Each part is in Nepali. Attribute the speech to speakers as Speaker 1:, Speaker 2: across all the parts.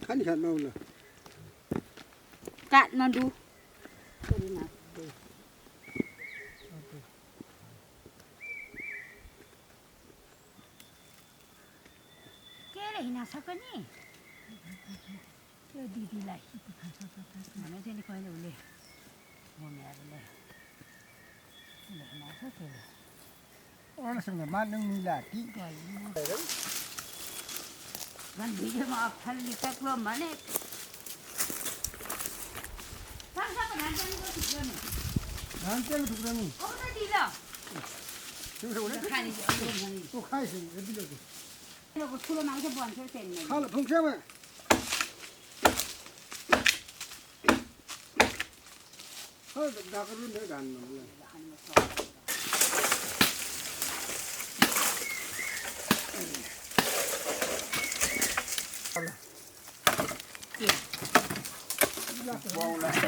Speaker 1: खाली खानु न
Speaker 2: काठमाडौँ हिँड्नसक्यो नि त्यो दिदीलाई भने चाहिँ नि कहिले उसले घुमेर
Speaker 1: अरूसँग मान्नु मिला कि
Speaker 2: भिडियोमा अप्ठ्यारो निकाल्नु भने ठुलो मान्छे बन्छ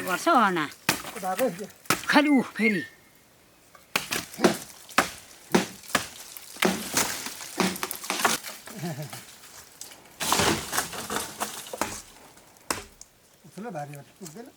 Speaker 2: गर्छ हना खालि ऊ फेरि
Speaker 1: ठुलो भारी पुग्दैन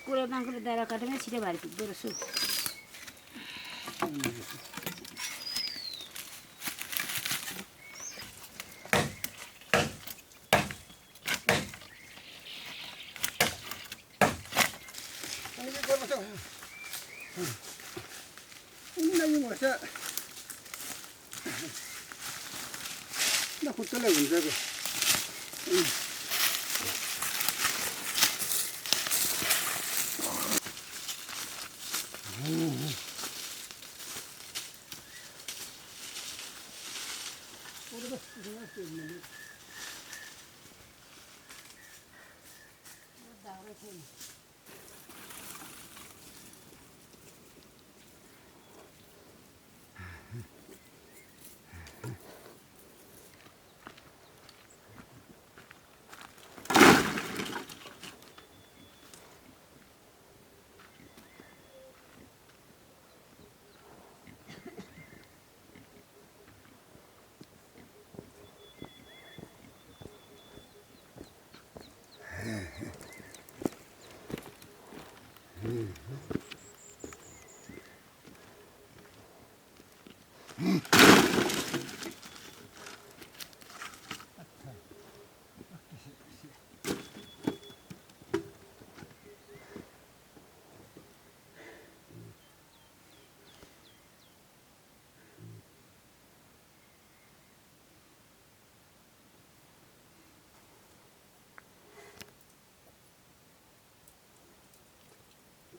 Speaker 1: कुरे बाङ्कुले दारा काटेमै छिटो भारी पुग्दो रहेछु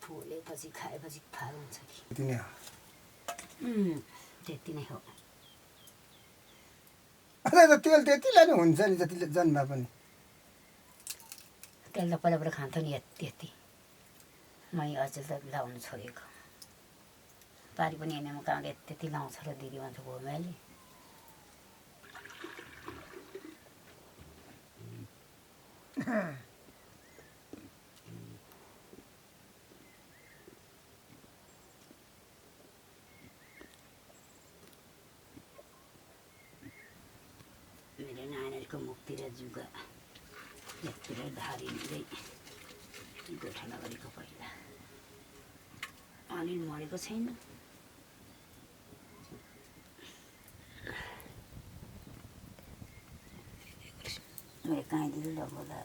Speaker 1: फुलेपछि खाएपछि फाल हुन्छ कि त्यति नै हो तेल त्यतिलाई नै हुन्छ नि जति जन्मा पनि
Speaker 2: तेल त पहिला खान्थ्यो नि त्यति मै अझै त लाउनु छोडेको पारी पनि हेर्ने म कहाँले त्यति लाउँछ र दिदी भन्छ भोमेले मेरो नानीहरूको मुखतिर जुगा एकतिर धारी हुँदै गोठा नगरेको पहिला अनिल मरेको छैन मेरो कहीँ दिदी लगोला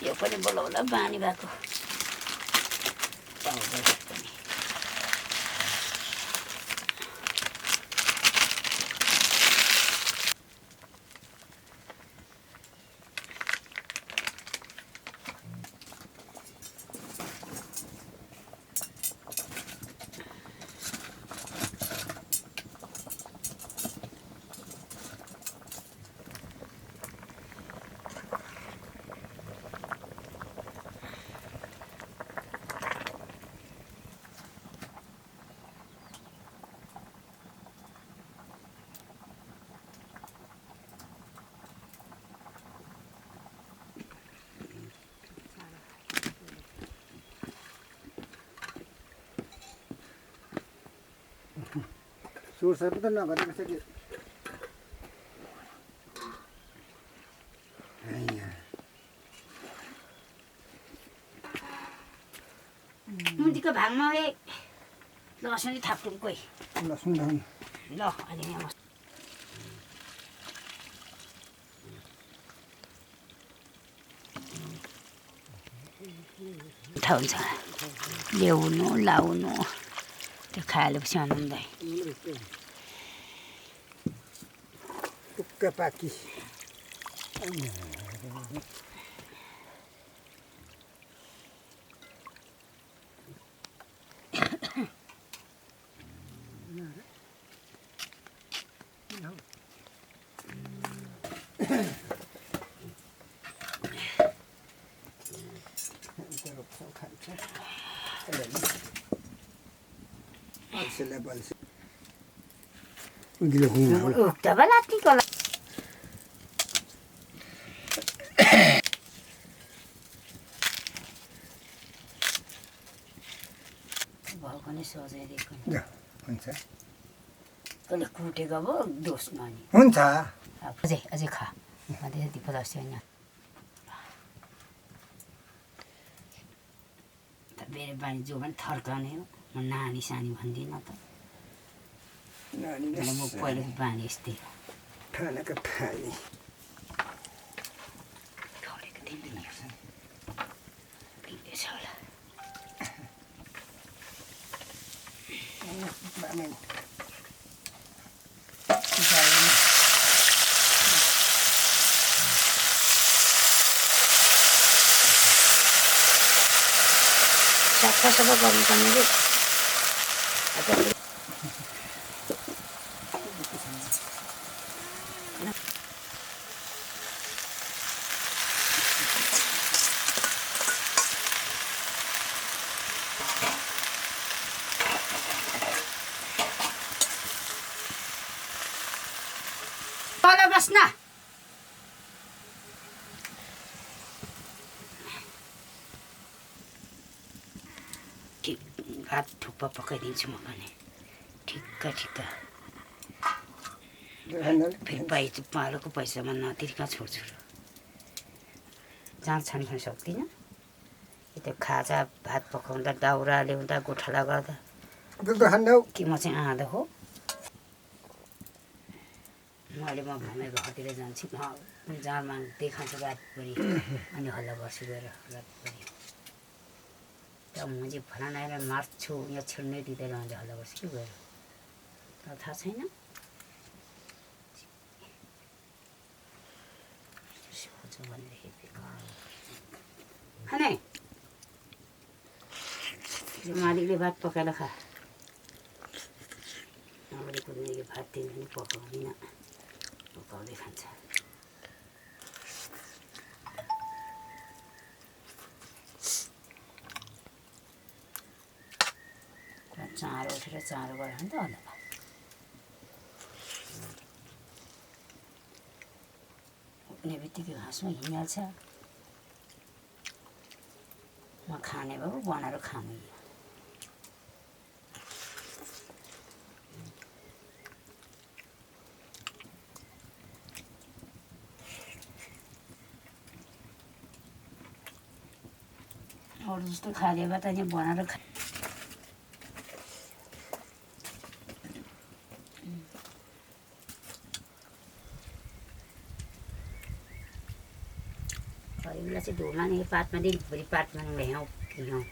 Speaker 2: यो पनि बोलाउला बानी भएको पाउँदैन पनि
Speaker 3: सुरसर पनि त नगरेको छ कि
Speaker 2: मुन्टीको भागमा एक लसुन थाप्टुम कोही
Speaker 3: लसुन धान
Speaker 2: ल अनि यहाँ हुन्छ ल्याउनु लाउनु त्यो खाएपछि आनन्दै
Speaker 3: टुक्क पाकी
Speaker 2: भएको नै सजाइदिएको
Speaker 3: हुन्छ
Speaker 2: कसले कुटेको अब दोष ननि
Speaker 3: हुन्छ
Speaker 2: अझै अझै खा त्यति पचास होइन मेरो बानी जो पनि थर्काउने हो म नानी सानी भन्दिनँ त म पहिलो बानी यस्तै हो
Speaker 3: खानाको खाने
Speaker 2: खरेको छ होला सफा सफा गर्नुपर्ने रे तल बस्न ठिक भात थुक्पा पकाइदिन्छु म भने ठिक्क ठिक्क फेरि पालोको पैसामा नतिर्का छोड्छु र जाँच छानी खान सक्दिनँ त्यो खाजा भात पकाउँदा दाउरा ल्याउँदा गोठाला गर्दा कि म चाहिँ आँधो हो मैले म घुमेर घरतिर जान्छु जाँडमा देखाउँछु रातभरि अनि हल्ला गर्छु गएर रातभरि त म चाहिँ फलाना आएर मार्छु यहाँ छिर्नै दिँदैन भने हल्ला गर्छु कि गएर त थाहा छैन खाने मालिकले भात पकाएर खा अगाडि कुद्ने भात दिनु पनि पकाउँदिनँ पकाउँदै खान्छ चारो उठेर चारो गऱ्यो भने त होला उठ्ने बित्तिकै घाँसमा हिँडिहाल्छ म खाने भए बनाएर खानु अरू जस्तो खाले भए त नि बनाएर खा खरिबलाई चाहिँ धुमा नि पातमा दिनभरि पातमा ल्याउँ